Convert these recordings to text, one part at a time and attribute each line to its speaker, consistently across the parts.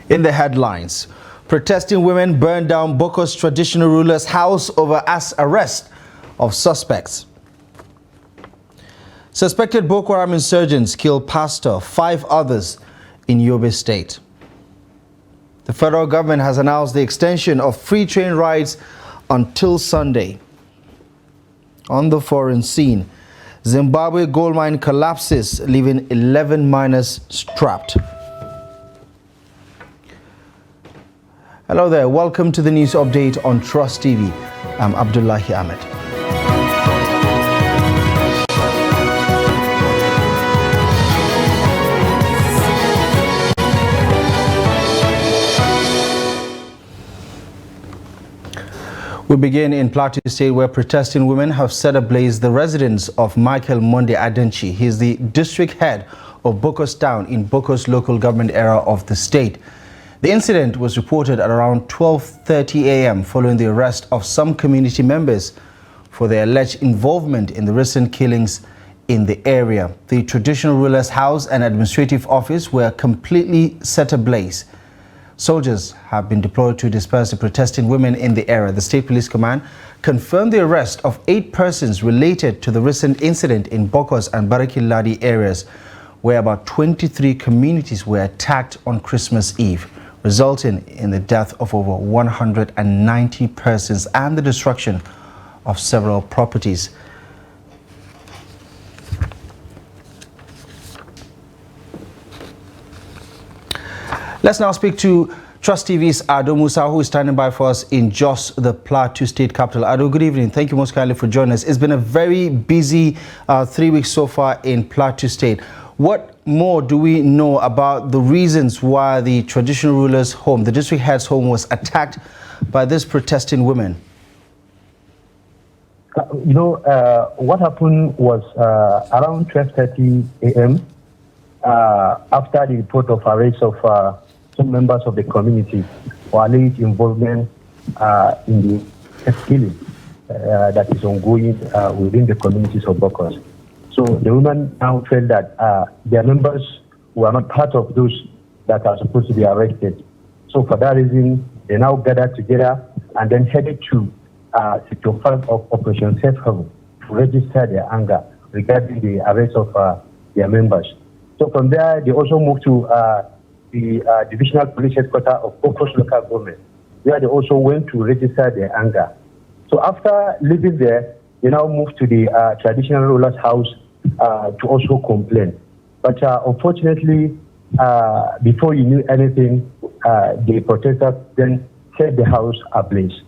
Speaker 1: In the headlines, protesting women burned down Boko's traditional ruler's house over arrest of suspects. Suspected Boko Haram insurgents killed pastor, 5 others in Yobe State. The federal government has announced the extension of free train rides until Sunday. On the foreign scene, Zimbabwe gold mine collapses, leaving 11 miners trapped. Hello there, welcome to the news update on Trust TV. I'm Abdullahi Ahmed. We begin in Plateau State, where protesting women have set ablaze the residence of Michael Monde Adenchi. He is the district head of Boko's town in Boko's local government area of the state. The incident was reported at around 12:30 a.m. following the arrest of some community members for their alleged involvement in the recent killings in the area. The traditional ruler's house and administrative office were completely set ablaze. Soldiers have been deployed to disperse the protesting women in the area. The State Police Command confirmed the arrest of 8 persons related to the recent incident in Boko's and Barakiladi areas, where about 23 communities were attacked on Christmas Eve, resulting in the death of over 190 persons and the destruction of several properties. Let's now speak to Trust TV's Ado Musa, who is standing by for us in Jos, the Plateau State capital. Ado, good evening. Thank you most kindly for joining us. It's been a very busy 3 weeks so far in Plateau State. What more do we know about the reasons why the traditional ruler's home, the district head's home, was attacked by these protesting women?
Speaker 2: What happened was around 12:30 a.m. After the report of arrest of some members of the community for alleged involvement in the killing that is ongoing within the communities of Bokos. So the women now felt that their members were not part of those that are supposed to be arrested. So for that reason, they now gathered together and then headed to Sector 5 of Operation Safe Haven to register their anger regarding the arrest of their members. So from there, they also moved to the Divisional Police Headquarters of Bokos local government, where they also went to register their anger. So after leaving there, they now moved to the traditional ruler's house to also complain. But unfortunately, before you knew anything, the protesters then set the house ablaze.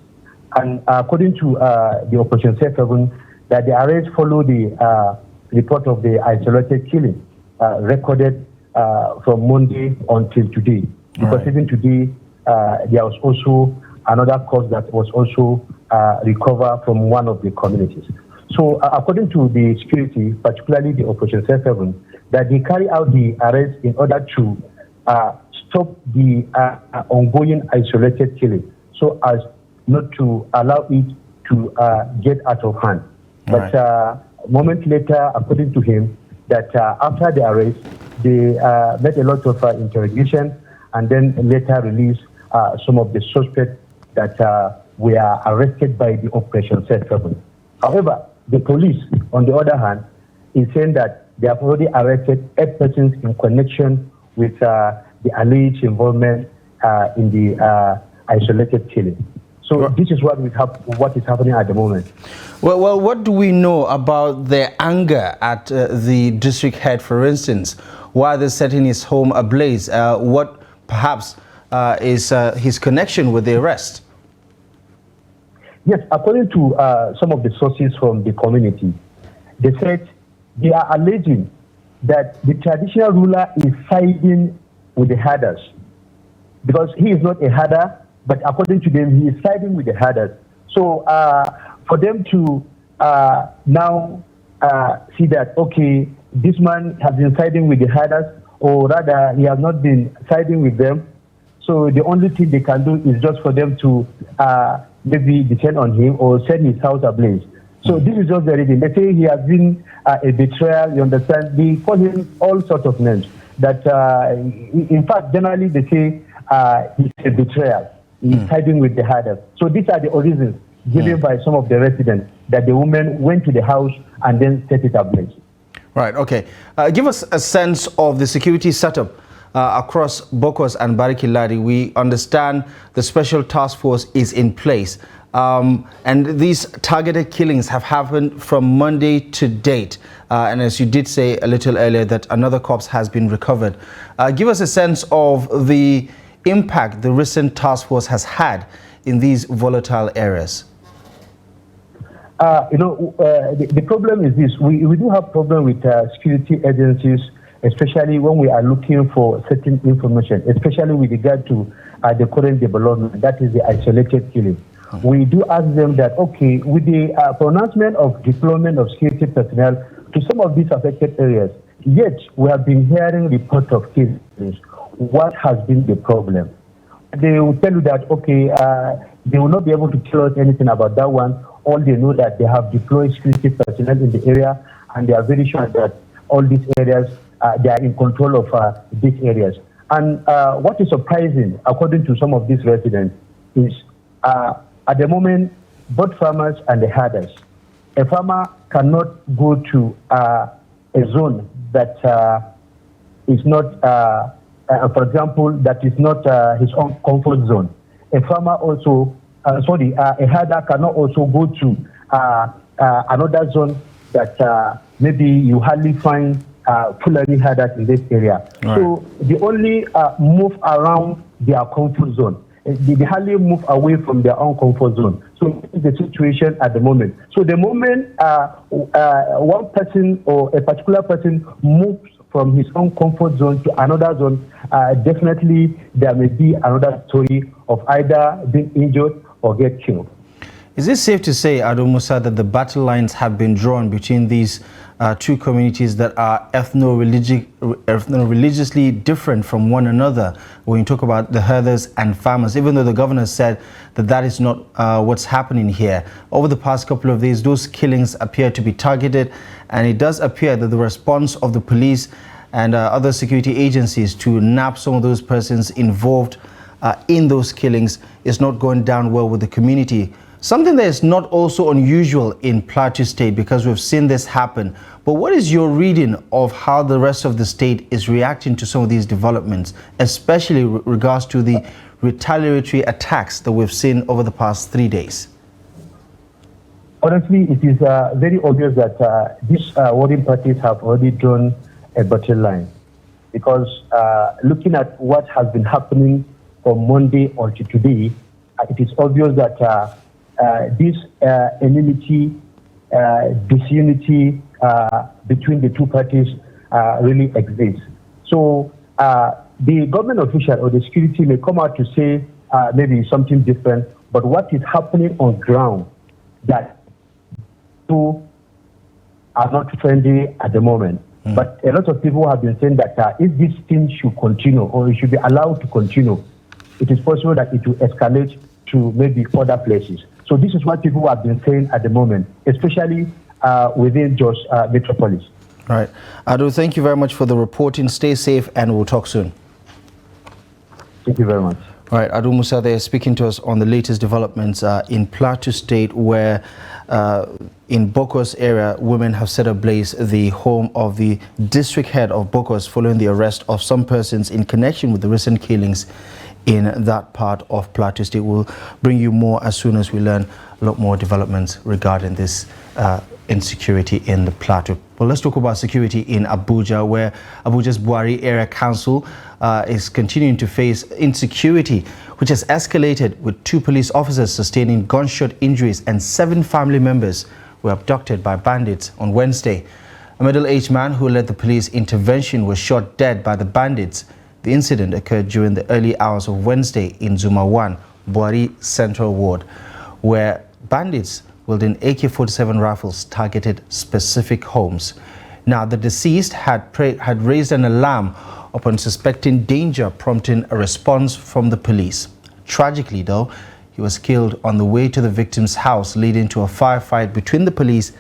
Speaker 2: And according to the Operation Safe Haven, that the arrest followed the report of the isolated killing recorded from Monday until today. Because even today, there was also another cause that was also recovered from one of the communities. So according to the security, particularly the Operation Safe Haven, that they carry out the arrest in order to stop the ongoing isolated killing, so as not to allow it to get out of hand. But a moment later, according to him, that after the arrest, they made a lot of interrogation and then later released some of the suspects that were arrested by the Operation Safe Haven. However, the police, on the other hand, is saying that they have already arrested 8 persons in connection with the alleged involvement in the isolated killing. So this is what is happening at the moment.
Speaker 1: Well, what do we know about their anger at the district head, for instance? Why they're setting his home ablaze? What perhaps is his connection with the arrest?
Speaker 2: Yes, according to some of the sources from the community, they said they are alleging that the traditional ruler is siding with the herders, because he is not a herder, but according to them, he is siding with the herders. So for them to now see that, okay, this man has been siding with the herders, or rather he has not been siding with them, so the only thing they can do is just for them to maybe descend on him or set his house ablaze. So this is just the reason. They say he has been a betrayal, you understand? They call him all sorts of names. That, in fact, generally they say is a betrayal. He's siding with the herders. So these are the reasons given by some of the residents that the woman went to the house and then set it ablaze.
Speaker 1: Right, okay. Give us a sense of the security setup across Bokos and Bariki Ladi. We understand the special task force is in place. And these targeted killings have happened from Monday to date. And as you did say a little earlier, that another corpse has been recovered. Give us a sense of the impact the recent task force has had in these volatile areas.
Speaker 2: The problem is this. We do have problem with security agencies, especially when we are looking for certain information, especially with regard to the current development, that is the isolated killing. We do ask them that, okay, with the pronouncement of deployment of security personnel to some of these affected areas, yet we have been hearing reports of killings. What has been the problem? They will tell you that, okay, they will not be able to tell us anything about that one. All they know that they have deployed security personnel in the area, and they are very sure that all these areas, they are in control of these areas. And what is surprising, according to some of these residents, is at the moment, both farmers and the herders, a farmer cannot go to a zone that is not, for example, that is not his own comfort zone. A farmer also, a herder cannot also go to another zone that maybe you hardly find Fulani herders in this area. Right. So they only move around their comfort zone. They hardly move away from their own comfort zone. So this is the situation at the moment. So the moment one person or a particular person moves from his own comfort zone to another zone, definitely there may be another story of either being injured or get killed.
Speaker 1: Is it safe to say, Ado Musa, that the battle lines have been drawn between these two communities that are ethno-religiously different from one another when you talk about the herders and farmers, even though the governor said that that is not what's happening here? Over the past couple of days, those killings appear to be targeted, and it does appear that the response of the police and other security agencies to nab some of those persons involved in those killings is not going down well with the community. Something that is not also unusual in Plateau State, because we've seen this happen. But what is your reading of how the rest of the state is reacting to some of these developments, especially with regards to the retaliatory attacks that we've seen over the past 3 days?
Speaker 2: Honestly, it is very obvious that these warring parties have already drawn a battle line, because looking at what has been happening from Monday until today, it is obvious that this enmity, disunity between the two parties really exists. So the government official or the security may come out to say maybe something different, but what is happening on ground, that two are not friendly at the moment. But a lot of people have been saying that if this thing should continue, or it should be allowed to continue, it is possible that it will escalate to maybe other places. So this is what people have been saying at the moment, especially within Jos metropolis.
Speaker 1: Right. Ado, thank you very much for the reporting. Stay safe, and we'll talk soon.
Speaker 2: Thank you very much.
Speaker 1: All right, Ado Musa there speaking to us on the latest developments in Plateau State, where in Bokos area, women have set ablaze the home of the district head of Bokos following the arrest of some persons in connection with the recent killings in that part of Plateau State. We'll bring you more as soon as we learn a lot more developments regarding this insecurity in the Plateau. Well, let's talk about security in Abuja, where Abuja's Buhari Area Council is continuing to face insecurity, which has escalated with 2 police officers sustaining gunshot injuries and 7 family members were abducted by bandits on Wednesday. A middle-aged man who led the police intervention was shot dead by the bandits. The incident occurred during the early hours of Wednesday in Zuma 1, Buhari Central Ward, where bandits wielding AK-47 rifles targeted specific homes. Now, the deceased had raised an alarm upon suspecting danger, prompting a response from the police. Tragically, though, he was killed on the way to the victim's house, leading to a firefight between the police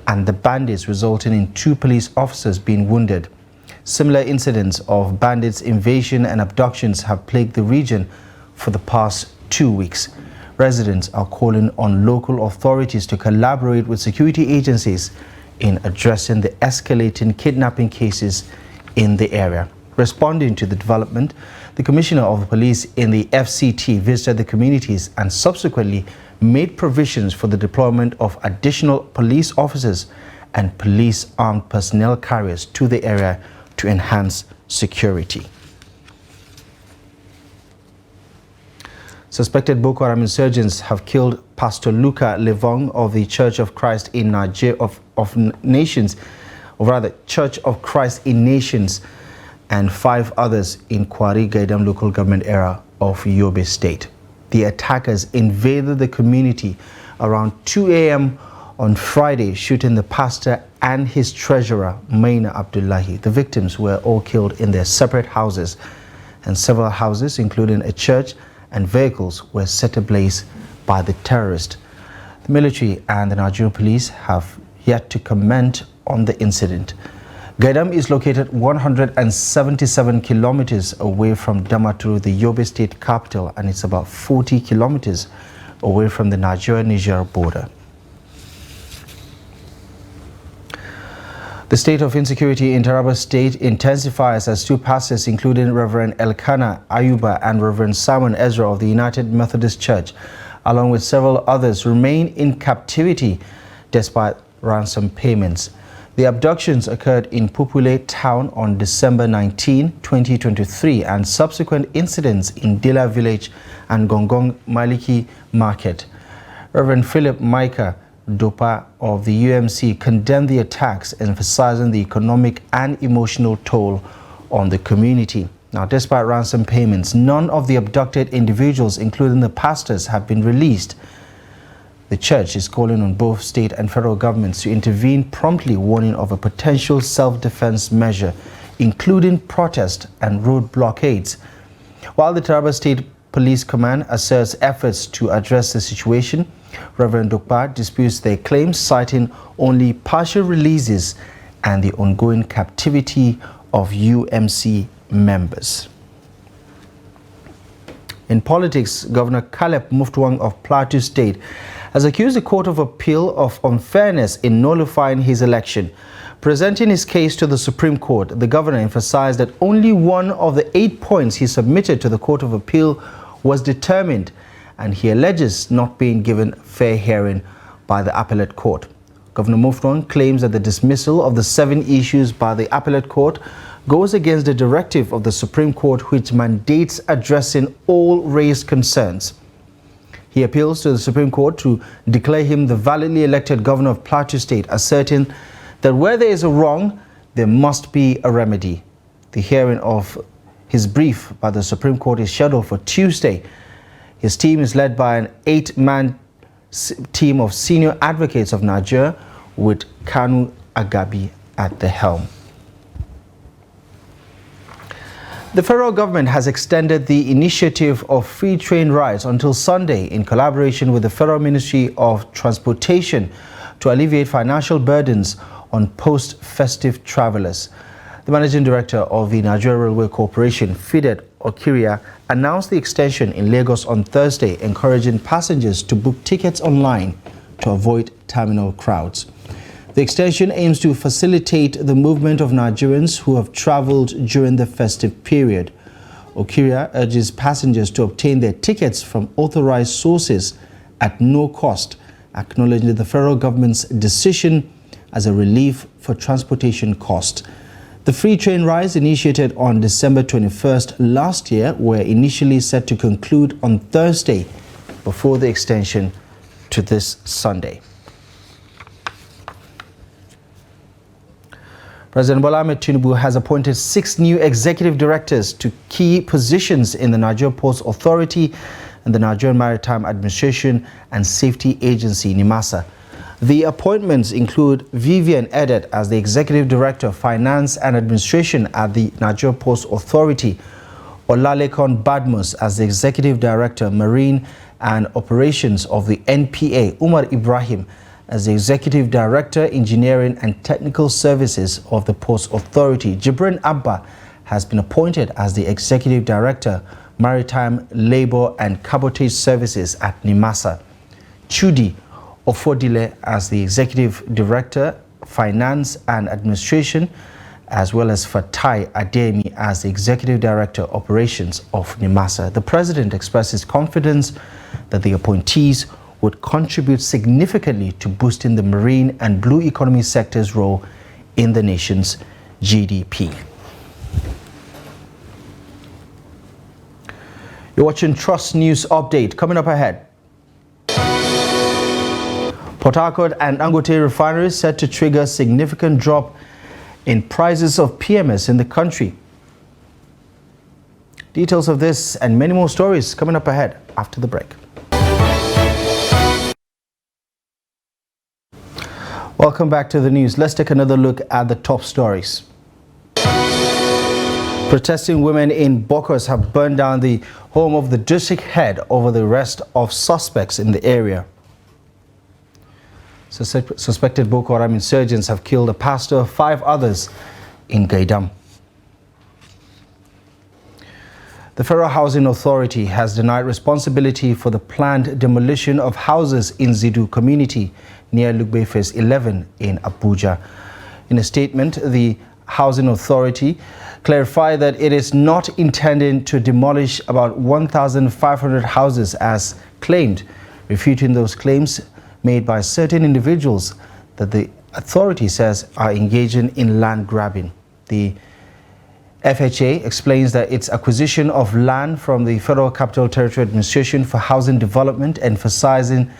Speaker 1: and the bandits, resulting in 2 police officers being wounded. Similar incidents of bandits' invasion and abductions have plagued the region for the past 2 weeks. Residents are calling on local authorities to collaborate with security agencies in addressing the escalating kidnapping cases in the area. Responding to the development, the Commissioner of Police in the FCT visited the communities and subsequently made provisions for the deployment of additional police officers and police armed personnel carriers to the area to enhance security. Suspected Boko Haram insurgents have killed Pastor Luka Levong of the Church of Christ in Nigeria Church of Christ in Nations, and 5 others in Kwari Gaidam local government area of Yobe State. The attackers invaded the community around 2 a.m. on Friday, shooting the pastor and his treasurer, Maina Abdullahi. The victims were all killed in their separate houses, and several houses, including a church and vehicles, were set ablaze by the terrorists. The military and the Nigerian police have yet to comment on the incident. Gaidam is located 177 kilometers away from Damaturu, the Yobe State capital, and it's about 40 kilometers away from the Nigeria-Niger border. The state of insecurity in Taraba State intensifies as 2 pastors, including Reverend Elkanah Ayuba and Reverend Simon Ezra of the United Methodist Church, along with several others, remain in captivity despite ransom payments. The abductions occurred in Pupule town on December 19, 2023, and subsequent incidents in Dila village and Gongong Maliki market. Reverend Philip Micah Dopa of the UMC condemned the attacks, emphasizing the economic and emotional toll on the community. Now, despite ransom payments, none of the abducted individuals, including the pastors, have been released. The church is calling on both state and federal governments to intervene promptly, warning of a potential self-defense measure, including protest and road blockades. While the Taraba State Police Command asserts efforts to address the situation, Reverend Dokpa disputes their claims, citing only partial releases and the ongoing captivity of UMC members. In politics, Governor Caleb Muftuang of Plateau State has accused the Court of Appeal of unfairness in nullifying his election. Presenting his case to the Supreme Court, the governor emphasized that only one of the 8 points he submitted to the Court of Appeal was determined, and he alleges not being given fair hearing by the appellate court. Governor Muftuang claims that the dismissal of the 7 issues by the appellate court goes against the directive of the Supreme Court, which mandates addressing all raised concerns. He appeals to the Supreme Court to declare him the validly elected governor of Plateau State, asserting that where there is a wrong, there must be a remedy. The hearing of his brief by the Supreme Court is scheduled for Tuesday. His team is led by an 8-man team of senior advocates of Nigeria, with Kanu Agabi at the helm. The federal government has extended the initiative of free train rides until Sunday in collaboration with the Federal Ministry of Transportation to alleviate financial burdens on post-festive travelers. The Managing Director of the Nigeria Railway Corporation, Fidet Okiria, announced the extension in Lagos on Thursday, encouraging passengers to book tickets online to avoid terminal crowds. The extension aims to facilitate the movement of Nigerians who have traveled during the festive period. Okiria urges passengers to obtain their tickets from authorized sources at no cost, acknowledging the federal government's decision as a relief for transportation costs. The free train rides, initiated on December 21st last year, were initially set to conclude on Thursday before the extension to this Sunday. President Bola Ahmed Tinubu has appointed 6 new executive directors to key positions in the Nigeria Ports Authority and the Nigerian Maritime Administration and Safety Agency, NIMASA. The appointments include Vivian Edet as the Executive Director of Finance and Administration at the Nigeria Ports Authority, Olalekon Badmus as the Executive Director, Marine and Operations of the NPA, Umar Ibrahim as the Executive Director, Engineering and Technical Services of the Ports Authority. Jibrin Abba has been appointed as the Executive Director, Maritime, Labour and Cabotage Services at NIMASA. Chudi Ofodile as the Executive Director, Finance and Administration, as well as Fatai Ademi as the Executive Director, Operations of NIMASA. The President expresses confidence that the appointees would contribute significantly to boosting the marine and blue economy sector's role in the nation's GDP. You're watching Trust News Update. Coming up ahead, Port Harcourt and Dangote refineries set to trigger significant drop in prices of PMS in the country. Details of this and many more stories coming up ahead after the break. Welcome back to the news. Let's take another look at the top stories. Protesting women in Bokos have burned down the home of the district head over the arrest of suspects in the area. Suspected Boko Haram insurgents have killed a pastor, 5 others in Gaidam. The Federal Housing Authority has denied responsibility for the planned demolition of houses in Zidu community near Lugbe Phase 11 in Abuja. In a statement, the Housing Authority clarified that it is not intending to demolish about 1,500 houses as claimed, refuting those claims made by certain individuals that the authority says are engaging in land grabbing. The FHA explains that its acquisition of land from the Federal Capital Territory Administration for housing development, emphasizing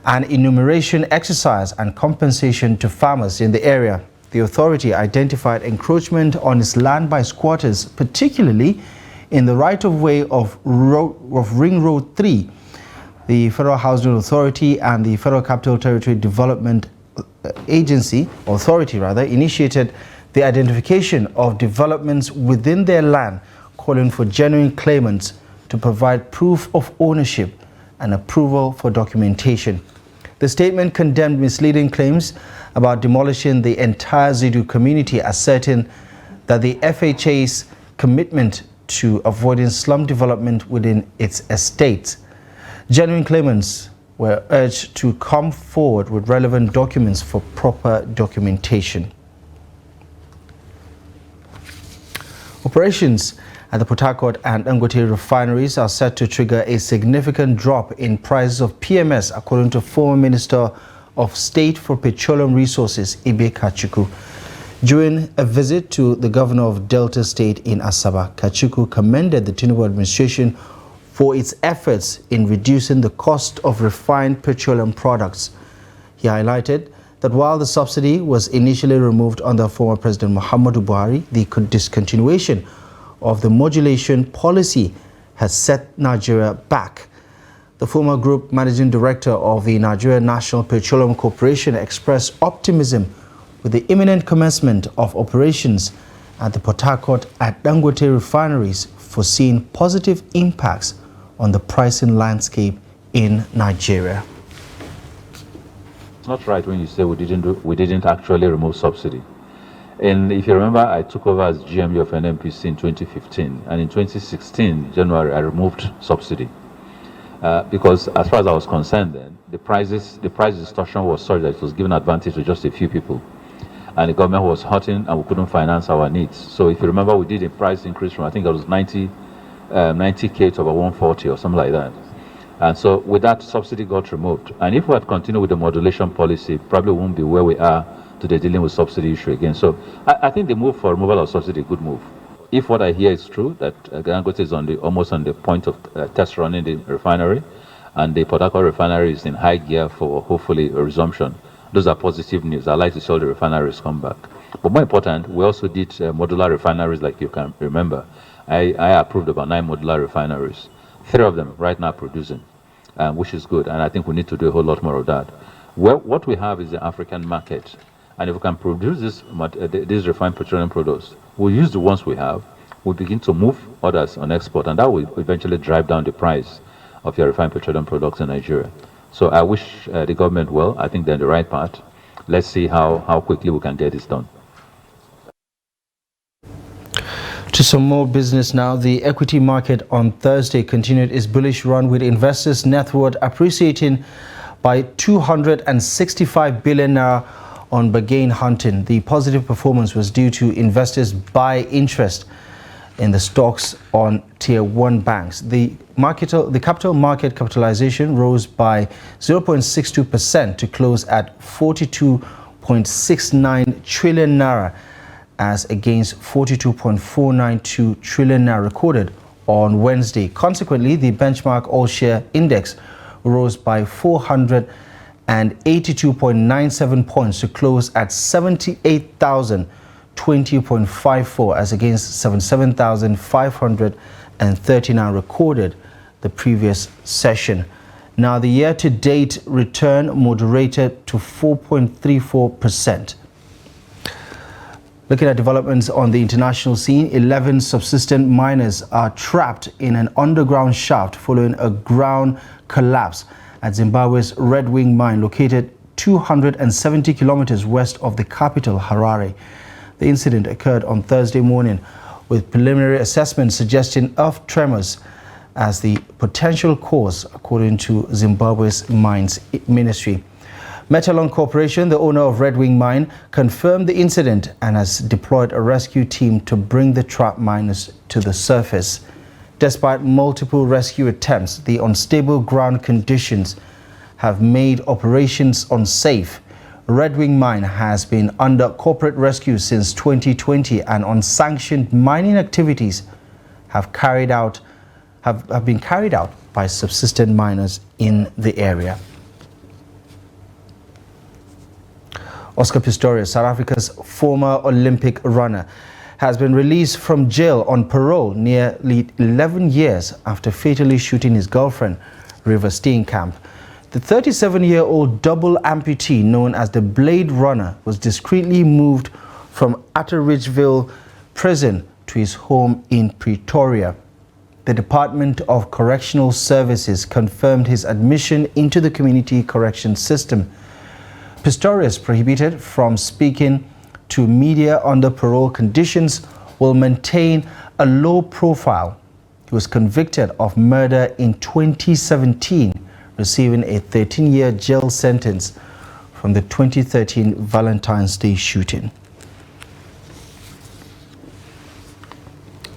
Speaker 1: an enumeration exercise and compensation to farmers in the area. The authority identified encroachment on its land by squatters, particularly in the right-of-way of Ring Road 3. The Federal Housing Authority and the Federal Capital Territory Development Authority initiated the identification of developments within their land, calling for genuine claimants to provide proof of ownership and approval for documentation. The statement condemned misleading claims about demolishing the entire Zidu community, asserting that the FHA's commitment to avoiding slum development within its estates. Genuine claimants were urged to come forward with relevant documents for proper documentation. Operations at the Port Harcourt and Dangote refineries are set to trigger a significant drop in prices of PMS, according to former Minister of State for Petroleum Resources, Ibe Kachuku. During a visit to the governor of Delta State in Asaba, Kachuku commended the Tinubu administration for its efforts in reducing the cost of refined petroleum products. He highlighted that while the subsidy was initially removed under former President Muhammadu Buhari, the discontinuation of the modulation policy has set Nigeria back. The former group managing director of the Nigerian National Petroleum Corporation expressed optimism with the imminent commencement of operations at the Port Harcourt and Dangote refineries, foreseeing positive impacts on the pricing landscape in Nigeria.
Speaker 3: It's not right when you say we didn't actually remove subsidy. And if you remember, I took over as GMD of NNPC in 2015, and in 2016, January, I removed subsidy. Because as far as I was concerned then, the price distortion was such that it was giving advantage to just a few people. And the government was hurting and we couldn't finance our needs. So if you remember, we did a price increase from, I think it was 90K to about 140 or something like that. And so with that, subsidy got removed. And if we had continued with the modulation policy, probably won't be where we are today dealing with subsidy issue again. So I think the move for removal of subsidy is a good move. If what I hear is true, that Dangote is almost on the point of test running the refinery, and the Port Harcourt refinery is in high gear for hopefully a resumption, those are positive news. I like to see all the refineries come back. But more important, we also did modular refineries, like you can remember. I approved about 9 modular refineries. 3 of them right now producing, which is good, and I think we need to do a whole lot more of that. Well, what we have is the African market, and if we can produce these refined petroleum products, we'll use the ones we have, we'll begin to move others on export, and that will eventually drive down the price of your refined petroleum products in Nigeria. So I wish the government well. I think they're on the right path. Let's see how quickly we can get this done.
Speaker 1: To some more business now. The equity market on Thursday continued its bullish run, with investors' net worth appreciating by 265 billion naira on bargain hunting. The positive performance was due to investors' buy interest in the stocks on tier 1 banks. The capital market capitalization rose by 0.62% to close at 42.69 trillion naira, as against 42.492 trillion naira recorded on Wednesday. Consequently, the benchmark all-share index rose by 482.97 points to close at 78,020.54, as against 77,539 recorded the previous session. Now, the year-to-date return moderated to 4.34%. Looking at developments on the international scene, 11 subsistence miners are trapped in an underground shaft following a ground collapse at Zimbabwe's Red Wing mine, located 270 kilometers west of the capital, Harare. The incident occurred on Thursday morning, with preliminary assessments suggesting earth tremors as the potential cause, according to Zimbabwe's Mines Ministry. Metalon Corporation, the owner of Red Wing Mine, confirmed the incident and has deployed a rescue team to bring the trapped miners to the surface. Despite multiple rescue attempts, the unstable ground conditions have made operations unsafe. Red Wing Mine has been under corporate rescue since 2020, and unsanctioned mining activities have been carried out by subsistence miners in the area. Oscar Pistorius, South Africa's former Olympic runner, has been released from jail on parole nearly 11 years after fatally shooting his girlfriend, River Steenkamp. The 37-year-old double amputee, known as the Blade Runner, was discreetly moved from Atteridgeville prison to his home in Pretoria. The Department of Correctional Services confirmed his admission into the community correction system. Pistorius, prohibited from speaking to media under parole conditions, will maintain a low profile. He was convicted of murder in 2017, receiving a 13-year jail sentence from the 2013 Valentine's Day shooting.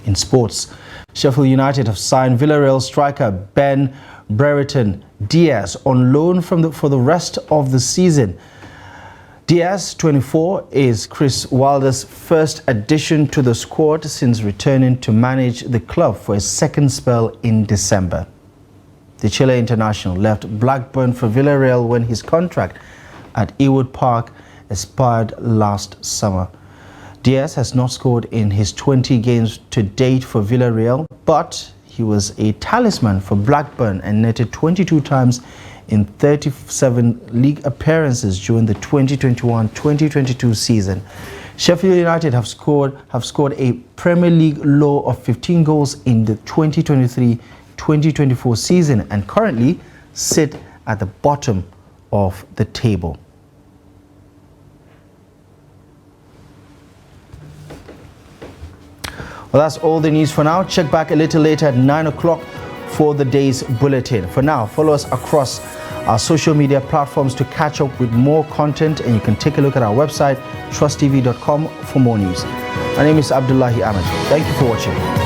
Speaker 1: In sports, Sheffield United have signed Villarreal striker Ben Brereton Diaz on loan for the rest of the season. Diaz, 24, is Chris Wilder's first addition to the squad since returning to manage the club for a second spell in December. The Chile international left Blackburn for Villarreal when his contract at Ewood Park expired last summer. Diaz has not scored in his 20 games to date for Villarreal, but he was a talisman for Blackburn and netted 22 times in 37 league appearances during the 2021-2022 season. Sheffield United have scored a Premier League low of 15 goals in the 2023-2024 season and currently sit at the bottom of the table. Well, that's all the news for now. Check back a little later at 9 o'clock for the day's bulletin. For now, follow us across our social media platforms to catch up with more content, and you can take a look at our website, trusttv.com, for more news. My name is Abdullahi Ahmed. Thank you for watching.